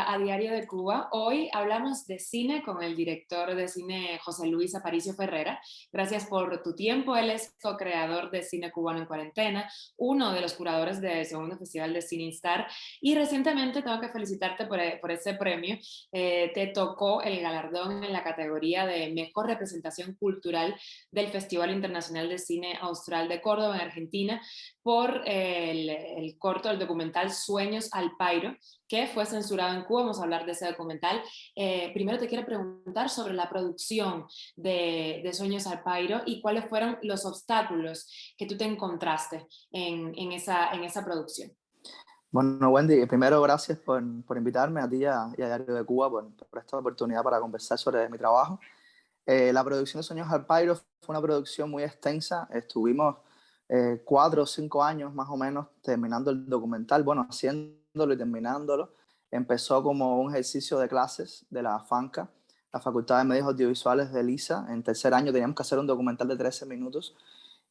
a Diario de Cuba. Hoy hablamos de cine con el director de cine José Luis Aparicio Ferrera. Gracias por tu tiempo. Él es co-creador de Cine Cubano en Cuarentena, uno de los curadores del segundo Festival de Cine Instar. Y recientemente tengo que felicitarte por ese premio. Te tocó el galardón en la categoría de Mejor Representación Cultural del Festival Internacional de Cine Austral de Córdoba, en Argentina, por el corto, el documental Sueños al Pairo, que fue censurado en Cuba. Vamos a hablar de ese documental. Primero te quiero preguntar sobre la producción de Sueños al Pairo y cuáles fueron los obstáculos que tú te encontraste en esa producción. Bueno, Wendy, primero gracias por invitarme a ti y a Diario de Cuba por esta oportunidad para conversar sobre mi trabajo. La producción de Sueños al Pairo fue una producción muy extensa. Estuvimos 4 o 5 años más o menos terminando el documental, bueno, haciéndolo y terminándolo. Empezó como un ejercicio de clases de la FANCA, la Facultad de Medios Audiovisuales de LISA. En tercer año teníamos que hacer un documental de 13 minutos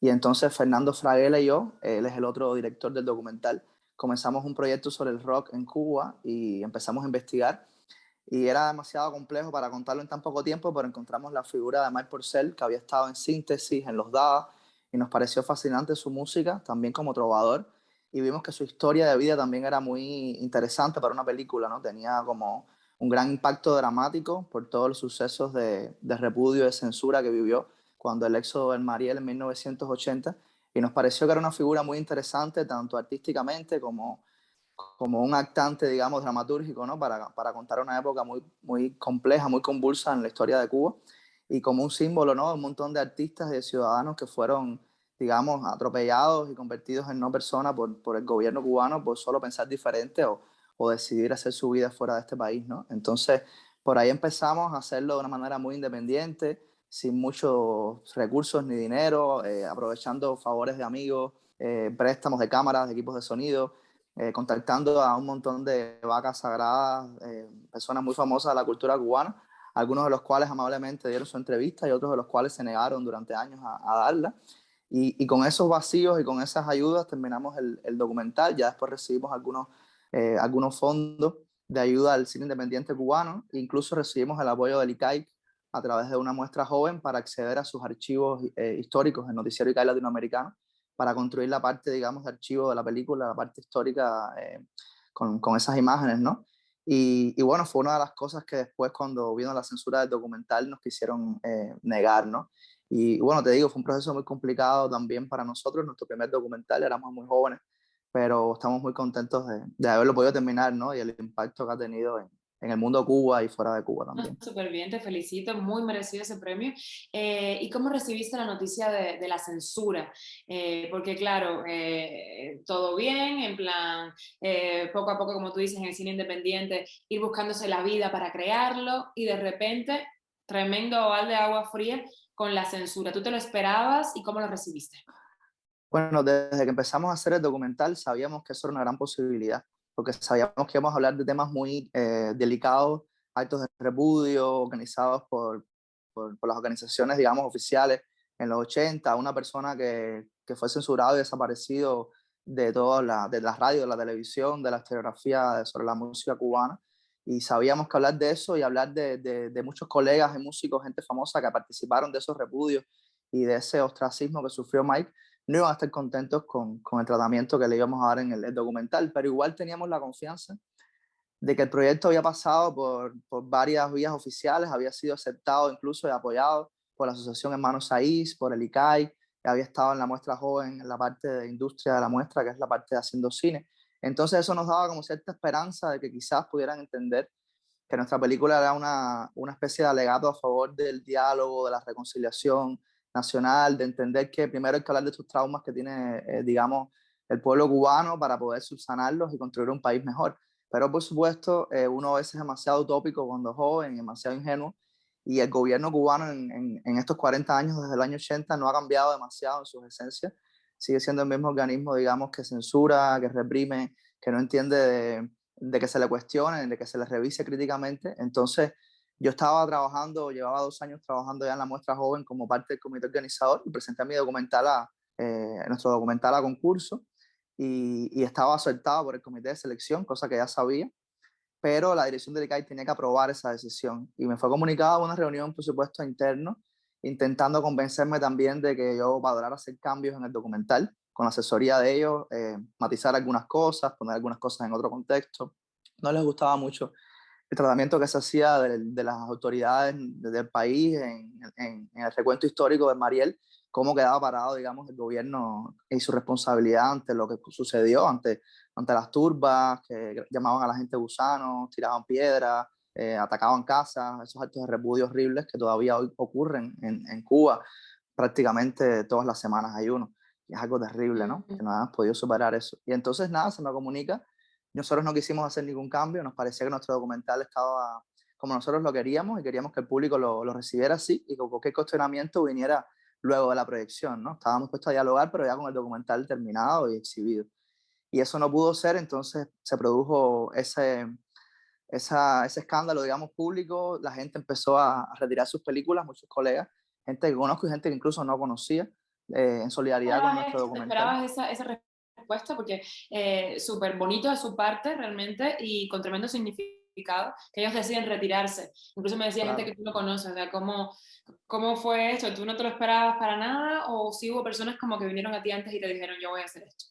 y entonces Fernando Fraguela y yo, él es el otro director del documental, comenzamos un proyecto sobre el rock en Cuba y empezamos a investigar. Y era demasiado complejo para contarlo en tan poco tiempo, pero encontramos la figura de Mike Purcell, que había estado en Síntesis, en Los Dada, y nos pareció fascinante su música, también como trovador, y vimos que su historia de vida también era muy interesante para una película, ¿no? Tenía como un gran impacto dramático por todos los sucesos de repudio, de censura que vivió cuando el éxodo del Mariel en 1980, y nos pareció que era una figura muy interesante, tanto artísticamente como un actante, digamos, dramatúrgico, ¿no? Para contar una época muy, muy compleja, muy convulsa en la historia de Cuba, y como un símbolo, ¿no? De un montón de artistas y de ciudadanos que fueron, digamos, atropellados y convertidos en no personas por el gobierno cubano por solo pensar diferente o decidir hacer su vida fuera de este país, ¿no? Entonces, por ahí empezamos a hacerlo de una manera muy independiente, sin muchos recursos ni dinero, aprovechando favores de amigos, préstamos de cámaras, de equipos de sonido, contactando a un montón de vacas sagradas, personas muy famosas de la cultura cubana, algunos de los cuales amablemente dieron su entrevista y otros de los cuales se negaron durante años a darla. Y con esos vacíos y con esas ayudas terminamos el documental. Ya después recibimos algunos fondos de ayuda al cine independiente cubano. Incluso recibimos el apoyo del ICAIC a través de una muestra joven para acceder a sus archivos históricos del noticiero ICAIC latinoamericano, para construir la parte, digamos, de archivo de la película, la parte histórica, con esas imágenes, ¿no? Y bueno, fue una de las cosas que después, cuando vino la censura del documental, nos quisieron negar, ¿no? Y bueno, te digo, fue un proceso muy complicado también para nosotros, nuestro primer documental, éramos muy jóvenes, pero estamos muy contentos de haberlo podido terminar, ¿no? Y el impacto que ha tenido en el mundo Cuba y fuera de Cuba No, también. súper bien, te felicito, muy merecido ese premio. ¿Y cómo recibiste la noticia de la censura? Porque claro, todo bien, en plan, poco a poco, como tú dices, en el cine independiente, ir buscándose la vida para crearlo y de repente, tremendo balde de agua fría con la censura. ¿Tú te lo esperabas y cómo lo recibiste? Bueno, desde que empezamos a hacer el documental sabíamos que eso era una gran posibilidad, porque sabíamos que íbamos a hablar de temas muy delicados, actos de repudio organizados por las organizaciones, digamos, oficiales en los 80, una persona que fue censurado y desaparecido de la radio, de la televisión, de la historiografía sobre la música cubana. Y sabíamos que hablar de eso y hablar de muchos colegas y músicos, gente famosa que participaron de esos repudios y de ese ostracismo que sufrió Mike, no iban a estar contentos con el tratamiento que le íbamos a dar en el documental, pero igual teníamos la confianza de que el proyecto había pasado por varias vías oficiales, había sido aceptado incluso y apoyado por la Asociación Hermanos Saiz, por el ICAI, que había estado en la muestra joven, en la parte de industria de la muestra, que es la parte de haciendo cine. Entonces eso nos daba como cierta esperanza de que quizás pudieran entender que nuestra película era una especie de alegato a favor del diálogo, de la reconciliación nacional, de entender que primero hay que hablar de estos traumas que tiene, digamos, el pueblo cubano para poder subsanarlos y construir un país mejor. Pero por supuesto, uno a veces es demasiado utópico cuando es joven, demasiado ingenuo, y el gobierno cubano en estos 40 años, desde el año 80, no ha cambiado demasiado en sus esencias. Sigue siendo el mismo organismo, digamos, que censura, que reprime, que no entiende de que se le cuestione, de que se le revise críticamente. Entonces, yo estaba trabajando, llevaba 2 años trabajando ya en la muestra joven como parte del comité organizador y presenté mi documental nuestro documental a concurso y estaba aceptado por el comité de selección, cosa que ya sabía. pero la dirección del ICAI tenía que aprobar esa decisión. Y me fue comunicada una reunión, por supuesto, interno, intentando convencerme también de que yo valorara hacer cambios en el documental, con la asesoría de ellos, matizar algunas cosas, poner algunas cosas en otro contexto. No les gustaba mucho el tratamiento que se hacía de las autoridades del país en el recuento histórico de Mariel, cómo quedaba parado, digamos, el gobierno y su responsabilidad ante lo que sucedió, ante las turbas, que llamaban a la gente gusanos, tiraban piedras, atacaban casas, esos actos de repudio horribles que todavía hoy ocurren en Cuba. Prácticamente todas las semanas hay uno. Y es algo terrible, ¿no? Que no hemos podido superar eso. Y entonces, nada, se me comunica. Nosotros no quisimos hacer ningún cambio, nos parecía que nuestro documental estaba como nosotros lo queríamos y queríamos que el público lo recibiera así y que cualquier cuestionamiento viniera luego de la proyección, ¿no? Estábamos puestos a dialogar, pero ya con el documental terminado y exhibido. Y eso no pudo ser, entonces se produjo ese escándalo, digamos, público. La gente empezó a retirar sus películas, muchos colegas, gente que conozco y gente que incluso no conocía, en solidaridad con nuestro ¿Te documental. esperabas esa respuesta? Porque súper bonito de su parte realmente y con tremendo significado que ellos deciden retirarse. Incluso me decía gente Claro. que tú no conoces, o sea, ¿cómo fue esto? ¿Tú no te lo esperabas para nada o si hubo personas como que vinieron a ti antes y te dijeron yo voy a hacer esto?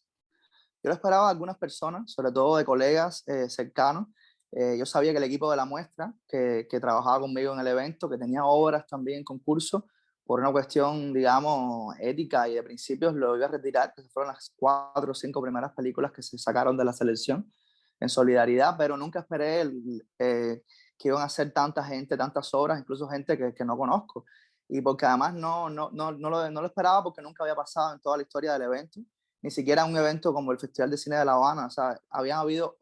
Yo lo esperaba a algunas personas, sobre todo de colegas cercanos. Yo sabía que el equipo de la muestra, que trabajaba conmigo en el evento, que tenía obras también en concurso, por una cuestión, digamos, ética y de principios, lo iba a retirar, que fueron las 4 o 5 primeras películas que se sacaron de la selección en solidaridad, pero nunca esperé que iban a ser tanta gente, tantas obras, incluso gente que no conozco. Y porque además no lo esperaba porque nunca había pasado en toda la historia del evento, ni siquiera un evento como el Festival de Cine de La Habana. O sea, habían habido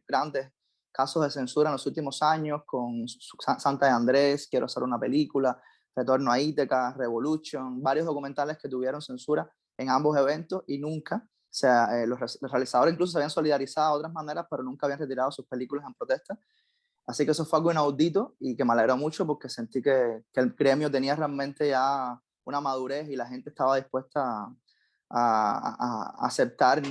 grandes casos de censura en los últimos años con Santa de Andrés, Quiero hacer una película, Retorno a Ítaca, Revolution, varios documentales que tuvieron censura en ambos eventos y nunca, o sea, los realizadores incluso se habían solidarizado de otras maneras, pero nunca habían retirado sus películas en protesta. Así que eso fue algo inaudito y que me alegró mucho porque sentí que el gremio tenía realmente ya una madurez y la gente estaba dispuesta a aceptar,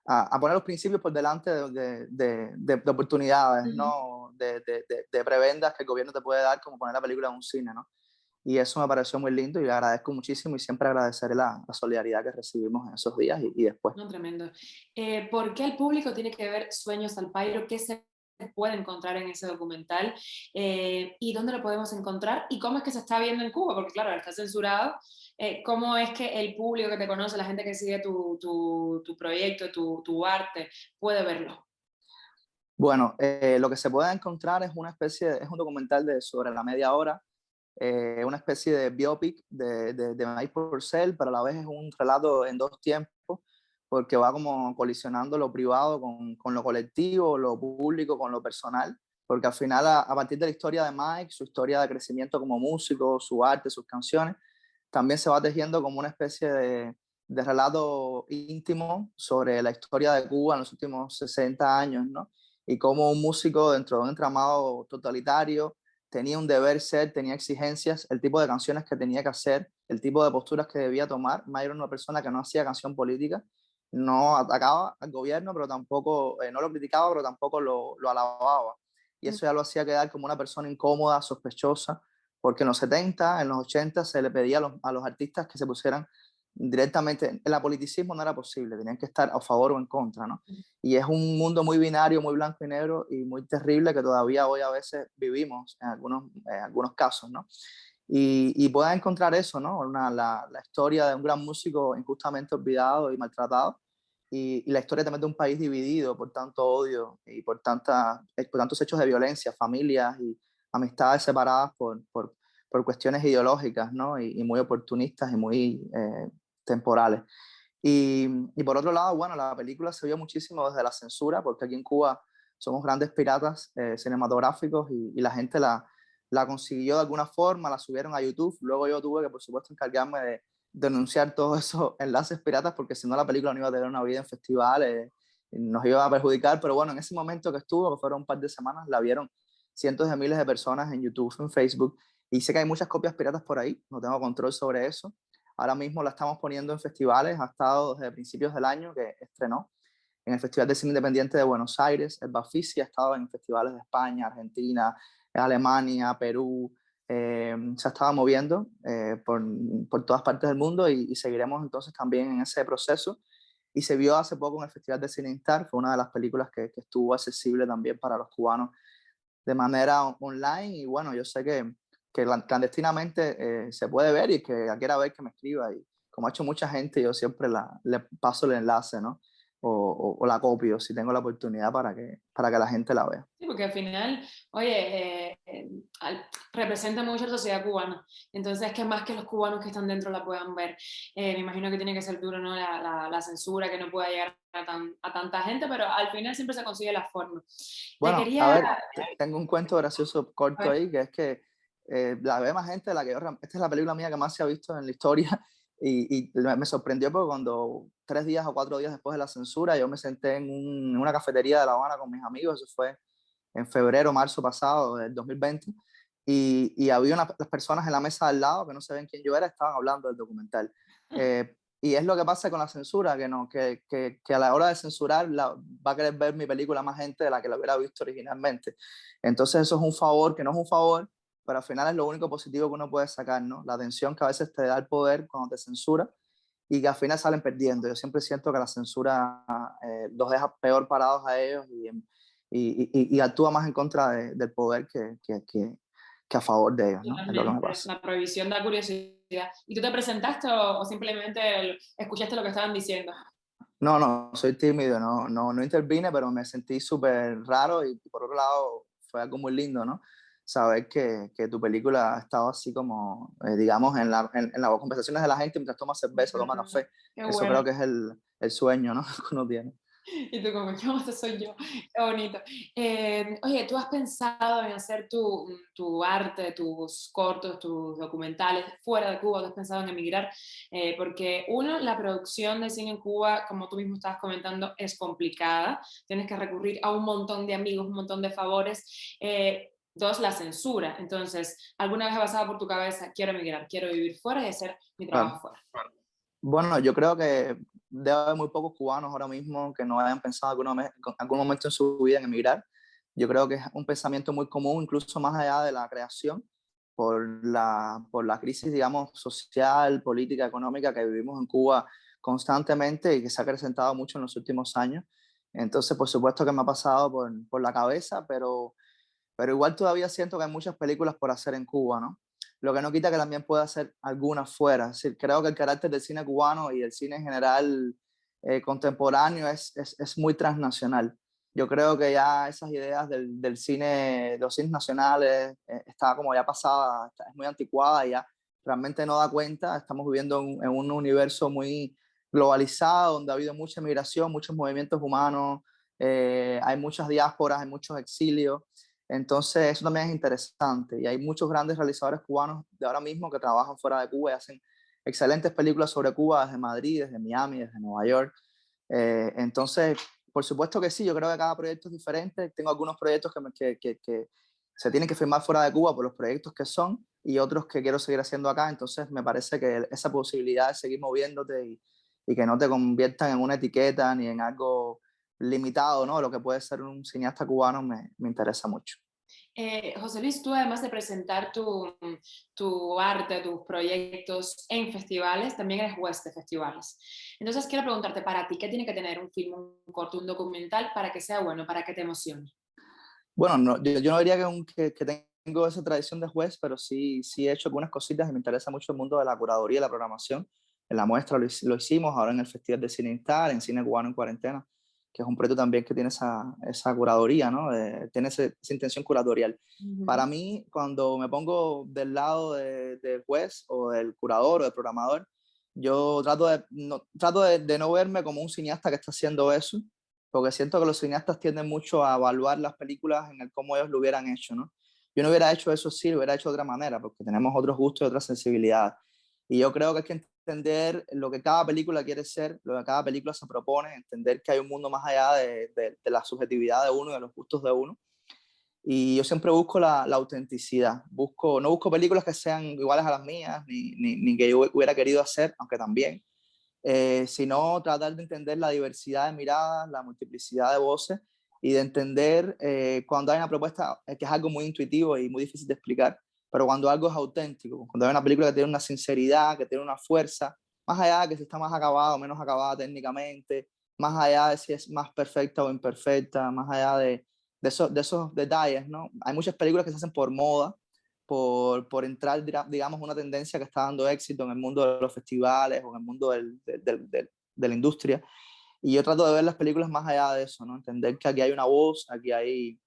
a poner los principios por delante de oportunidades, Ujú. ¿no? De prebendas que el gobierno te puede dar, como poner la película en un cine, ¿no? Y eso me pareció muy lindo y le agradezco muchísimo y siempre agradeceré la solidaridad que recibimos en esos días y después. No, tremendo. ¿Por qué el público tiene que ver Sueños al Pairo? ¿Qué se puede encontrar en ese documental? ¿Y dónde lo podemos encontrar? ¿Y cómo es que se está viendo en Cuba? Porque claro, está censurado. ¿Cómo es que el público que te conoce, la gente que sigue tu proyecto, tu arte, puede verlo? Bueno, lo que se puede encontrar es una especie, es un documental sobre la media hora, una especie de biopic de Mike Purcell, pero a la vez es un relato en dos tiempos, porque va como colisionando lo privado con lo colectivo, lo público con lo personal, porque al final, a partir de la historia de Mike, su historia de crecimiento como músico, su arte, sus canciones, también se va tejiendo como una especie de relato íntimo sobre la historia de Cuba en los últimos 60 años, ¿no? Y cómo un músico dentro de un entramado totalitario tenía un deber ser, tenía exigencias, el tipo de canciones que tenía que hacer, el tipo de posturas que debía tomar. May era una persona que no hacía canción política, no atacaba al gobierno, pero tampoco, no lo criticaba, pero tampoco lo alababa. Y eso ya lo hacía quedar como una persona incómoda, sospechosa, porque en los 70, en los 80 se le pedía a los artistas que se pusieran directamente, el apoliticismo no era posible, tenían que estar a favor o en contra, ¿no? Y es un mundo muy binario, muy blanco y negro y muy terrible que todavía hoy a veces vivimos en algunos casos, ¿no? Y puedes encontrar eso, ¿no? La historia de un gran músico injustamente olvidado y maltratado y la historia también de un país dividido por tanto odio y por tantos hechos de violencia, familias y amistades separadas por cuestiones ideológicas, ¿no? Y muy oportunistas y muy temporales. Y por otro lado, bueno, la película se vio muchísimo desde la censura, porque aquí en Cuba somos grandes piratas cinematográficos y la gente la consiguió de alguna forma, la subieron a YouTube. Luego yo tuve que, por supuesto, encargarme de denunciar todos esos enlaces piratas, porque si no la película no iba a tener una vida en festivales, nos iba a perjudicar. Pero bueno, en ese momento que estuvo, que fueron un par de semanas, la vieron cientos de miles de personas en YouTube, en Facebook. Y sé que hay muchas copias piratas por ahí, no tengo control sobre eso. Ahora mismo la estamos poniendo en festivales, ha estado desde principios del año que estrenó. en el Festival de Cine Independiente de Buenos Aires, el Bafisi, ha estado en festivales de España, Argentina, Alemania, Perú, se ha estado moviendo por todas partes del mundo y seguiremos entonces también en ese proceso. Y se vio hace poco en el Festival de Cine Instar, fue una de las películas que estuvo accesible también para los cubanos de manera online. Y bueno, yo sé que clandestinamente se puede ver, y que quiera ver que me escriba. Y como ha hecho mucha gente, yo siempre le paso el enlace, ¿no? O la copio si tengo la oportunidad para que la gente la vea. Sí, porque al final, oye, representa mucho a la sociedad cubana. Entonces, que más que los cubanos que están dentro la puedan ver. Me imagino que tiene que ser duro, ¿no? La censura, que no pueda llegar a tanta gente, pero al final siempre se consigue la forma. Te Bueno, a quería... ver, tengo un cuento gracioso A corto ver, ahí, que es que la ve más gente de la que yo... Esta es la película mía que más se ha visto en la historia, y me sorprendió porque cuando 3 días o 4 días después de la censura, yo me senté en una cafetería de La Habana con mis amigos. Eso fue en febrero, marzo pasado del 2020, y había las personas en la mesa al lado que no sabían quién yo era, estaban hablando del documental. Y es lo que pasa con la censura, que a la hora de censurar va a querer ver mi película más gente de la que la hubiera visto originalmente. Entonces eso es un favor, que no es un favor, pero al final es lo único positivo que uno puede sacar, ¿no? La atención que a veces te da el poder cuando te censura, y que al final salen perdiendo. Yo siempre siento que la censura los deja peor parados a ellos, y actúa más en contra del poder que a favor de ellos, ¿no? Es lo que me totalmente. pasa. La prohibición da curiosidad. ¿Y tú te presentaste o simplemente escuchaste lo que estaban diciendo? No, no, soy tímido, no intervine, pero me sentí súper raro, y por otro lado fue algo muy lindo, ¿no? Saber que tu película ha estado así como, digamos, en las conversaciones de la gente mientras toma cerveza, toma café. Qué Eso bueno. creo que es el sueño, ¿no? Que uno tiene. Y tú como, yo, este soy yo. Qué bonito. Oye, ¿tú has pensado en hacer tu arte, tus cortos, tus documentales fuera de Cuba? ¿Tú has pensado en emigrar? Porque uno, la producción de cine en Cuba, como tú mismo estabas comentando, es complicada. Tienes que recurrir a un montón de amigos, un montón de favores. Dos, la censura. Entonces, ¿alguna vez ha pasado por tu cabeza, quiero emigrar, quiero vivir fuera y hacer mi Claro. trabajo fuera? Bueno, yo creo que debe haber muy pocos cubanos ahora mismo que no hayan pensado algún momento en su vida en emigrar. Yo creo que es un pensamiento muy común, incluso más allá de la creación, por la crisis, digamos, social, política, económica que vivimos en Cuba constantemente, y que se ha acrecentado mucho en los últimos años. Entonces, por supuesto que me ha pasado por la cabeza, pero igual todavía siento que hay muchas películas por hacer en Cuba, ¿no? Lo que no quita que también pueda hacer algunas fuera. Es decir, creo que el carácter del cine cubano y el cine en general contemporáneo es muy transnacional. Yo creo que ya esas ideas del cine, de los cines nacionales, está como ya pasada, es muy anticuada, y ya realmente no da cuenta. Estamos viviendo en un universo muy globalizado, donde ha habido mucha migración, muchos movimientos humanos, hay muchas diásporas, hay muchos exilios. Entonces, eso también es interesante, y hay muchos grandes realizadores cubanos de ahora mismo que trabajan fuera de Cuba y hacen excelentes películas sobre Cuba desde Madrid, desde Miami, desde Nueva York. Entonces, por supuesto que sí, yo creo que cada proyecto es diferente. Tengo algunos proyectos que se tienen que firmar fuera de Cuba por los proyectos que son, y otros que quiero seguir haciendo acá. Entonces, me parece que esa posibilidad de seguir moviéndote, y que no te conviertan en una etiqueta ni en algo limitado, ¿no? Lo que puede ser un cineasta cubano me interesa mucho. José Luis, tú además de presentar tu arte, tus proyectos en festivales, también eres juez de festivales. Entonces quiero preguntarte, para ti, ¿qué tiene que tener un film, un corto, un documental para que sea bueno, para que te emocione? Bueno, no, yo no diría que tengo esa tradición de juez, pero sí he hecho algunas cositas, y me interesa mucho el mundo de la curaduría y la programación. En la muestra lo hicimos, ahora en el Festival de Cine Instar, en Cine Cubano en Cuarentena, que es un proyecto también que tiene esa curaduría, ¿no? Tiene esa intención curatorial. Para Ujú. mí, cuando me pongo del lado del juez o del curador o del programador, yo trato de no verme como un cineasta que está haciendo eso, porque siento que los cineastas tienden mucho a evaluar las películas en el cómo ellos lo hubieran hecho, ¿no? Yo no hubiera hecho eso, sí, lo hubiera hecho de otra manera, porque tenemos otros gustos y otras sensibilidades. Y yo creo que hay que entender lo que cada película quiere ser, lo que cada película se propone, entender que hay un mundo más allá de la subjetividad de uno y de los gustos de uno. Y yo siempre busco la autenticidad. No busco películas que sean iguales a las mías, ni que yo hubiera querido hacer, aunque también. sino tratar de entender la diversidad de miradas, la multiplicidad de voces y de entender cuando hay una propuesta que es algo muy intuitivo y muy difícil de explicar, pero cuando algo es auténtico, cuando hay una película que tiene una sinceridad, que tiene una fuerza, más allá de que si está más acabada o menos acabada técnicamente, más allá de si es más perfecta o imperfecta, más allá de esos detalles, ¿no? Hay muchas películas que se hacen por moda, por entrar, digamos, una tendencia que está dando éxito en el mundo de los festivales o en el mundo de la industria. Y yo trato de ver las películas más allá de eso, ¿no? Entender que aquí hay una voz, aquí hay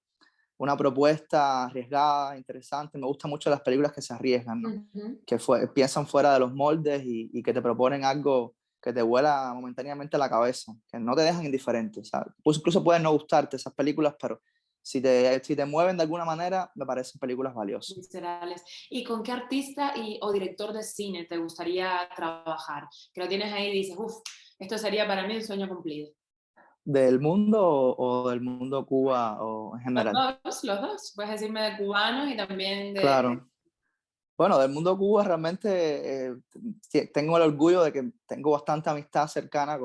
una propuesta arriesgada, interesante. Me gustan mucho las películas que se arriesgan, ¿no? Ujú. Que piensan fuera de los moldes y que te proponen algo que te vuela momentáneamente la cabeza, que no te dejan indiferente, ¿sabes? Pues incluso pueden no gustarte esas películas, pero si te mueven de alguna manera, me parecen películas valiosas. Viscerales. ¿Y con qué artista o director de cine te gustaría trabajar? Que lo tienes ahí y dices, uff, esto sería para mí un sueño cumplido. ¿Del mundo o del mundo Cuba o en general? Los dos. Puedes decirme de cubanos y también de... Claro. Bueno, del mundo Cuba realmente tengo el orgullo de que tengo bastante amistad cercana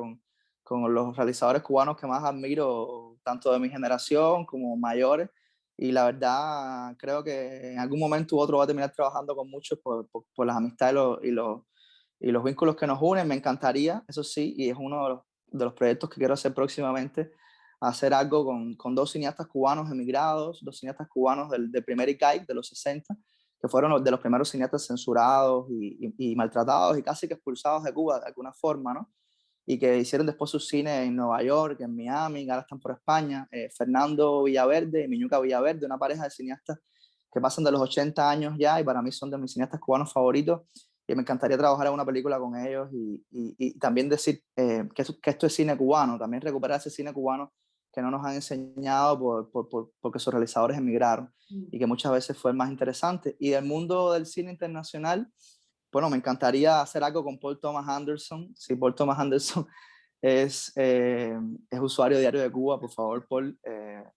con los realizadores cubanos que más admiro, tanto de mi generación como mayores. Y la verdad, creo que en algún momento u otro voy a terminar trabajando con muchos por las amistades y los vínculos que nos unen. Me encantaría, eso sí, y es uno de los proyectos que quiero hacer próximamente, hacer algo con dos cineastas cubanos emigrados, dos cineastas cubanos del primer ICAIC de los 60, que fueron de los primeros cineastas censurados y maltratados y casi que expulsados de Cuba de alguna forma, ¿no? Y que hicieron después sus cines en Nueva York, en Miami, que ahora están por España. Fernando Villaverde y Miñuca Villaverde, una pareja de cineastas que pasan de los 80 años ya y para mí son de mis cineastas cubanos favoritos y me encantaría trabajar en una película con ellos y también decir que esto es cine cubano, también recuperar ese cine cubano que no nos han enseñado porque sus realizadores emigraron y que muchas veces fue el más interesante. Y del mundo del cine internacional, bueno, me encantaría hacer algo con Paul Thomas Anderson. Si Paul Thomas Anderson es usuario diario de Cuba, por favor, Paul,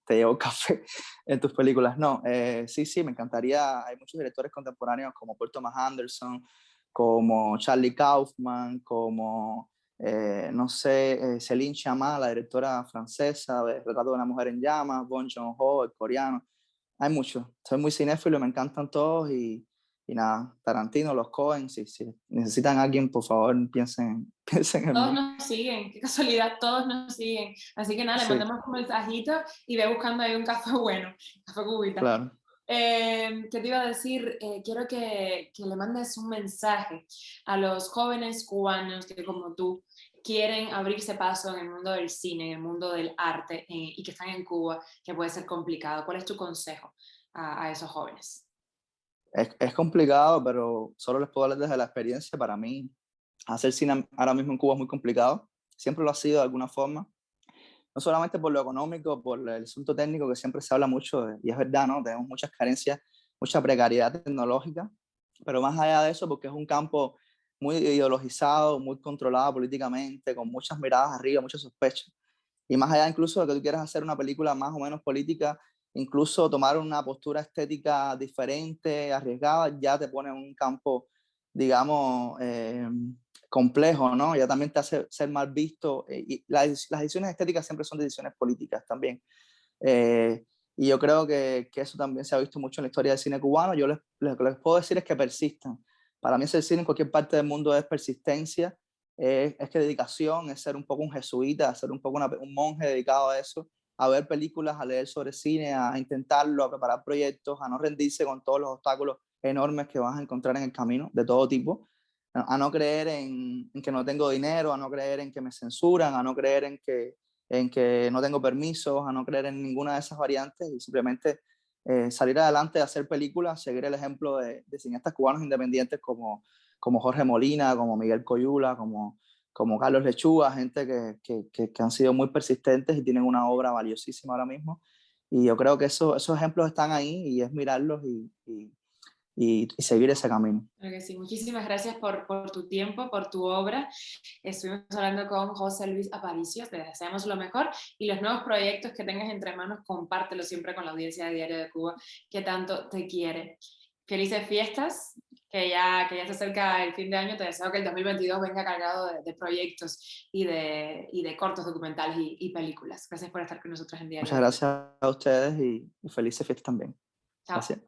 te llevo café en tus películas. No, sí, me encantaría. Hay muchos directores contemporáneos como Paul Thomas Anderson, como Charlie Kaufman, como, no sé, Céline Sciamma, la directora francesa de Retrato de una mujer en llamas, Bong Joon-ho, el coreano. Hay muchos. Soy muy cinéfilo, me encantan todos y nada, Tarantino, los Coen, si necesitan a alguien, por favor, piensen en Todos mí. nos siguen, qué casualidad, todos nos siguen. Así que nada, le Sí, mandamos un mensajito y ve buscando ahí un café bueno, café cubita. claro. ¿Qué te iba a decir? Quiero que le mandes un mensaje a los jóvenes cubanos que como tú quieren abrirse paso en el mundo del cine, en el mundo del arte y que están en Cuba, que puede ser complicado. ¿Cuál es tu consejo a esos jóvenes? Es complicado, pero solo les puedo hablar desde la experiencia. Para mí, hacer cine ahora mismo en Cuba es muy complicado. Siempre lo ha sido de alguna forma. No solamente por lo económico, por el asunto técnico que siempre se habla mucho, y es verdad, ¿no? Tenemos muchas carencias, mucha precariedad tecnológica, pero más allá de eso, porque es un campo muy ideologizado, muy controlado políticamente, con muchas miradas arriba, muchas sospechas. Y más allá incluso de que tú quieras hacer una película más o menos política, incluso tomar una postura estética diferente, arriesgada, ya te pone en un campo, digamos, complejo, ¿no? Ya también te hace ser mal visto. Y las decisiones estéticas siempre son decisiones políticas también. Eh, y yo creo que eso también se ha visto mucho en la historia del cine cubano. Lo que les puedo decir es que persistan. Para mí hacer cine en cualquier parte del mundo es persistencia, es que dedicación, es ser un poco un jesuita, ser un poco un monje dedicado a eso, a ver películas, a leer sobre cine, a intentarlo, a preparar proyectos, a no rendirse con todos los obstáculos enormes que vas a encontrar en el camino, de todo tipo, a no creer en que no tengo dinero, a no creer en que me censuran, a no creer en que no tengo permisos, a no creer en ninguna de esas variantes y simplemente salir adelante, hacer películas, seguir el ejemplo de cineastas cubanos independientes como Jorge Molina, como Miguel Coyula, como Carlos Lechuga, gente que han sido muy persistentes y tienen una obra valiosísima ahora mismo. Y yo creo que esos ejemplos están ahí y es mirarlos y seguir ese camino. Claro que sí. Muchísimas gracias por tu tiempo, por tu obra. Estuvimos hablando con José Luis Aparicio, te deseamos lo mejor y los nuevos proyectos que tengas entre manos, compártelos siempre con la audiencia de Diario de Cuba que tanto te quiere. Felices fiestas que ya se acerca el fin de año, te deseo que el 2022 venga cargado de proyectos y de cortos documentales y películas. Gracias por estar con nosotros en Diario Muchas de Cuba. gracias a ustedes y felices fiestas también. Chao. Gracias.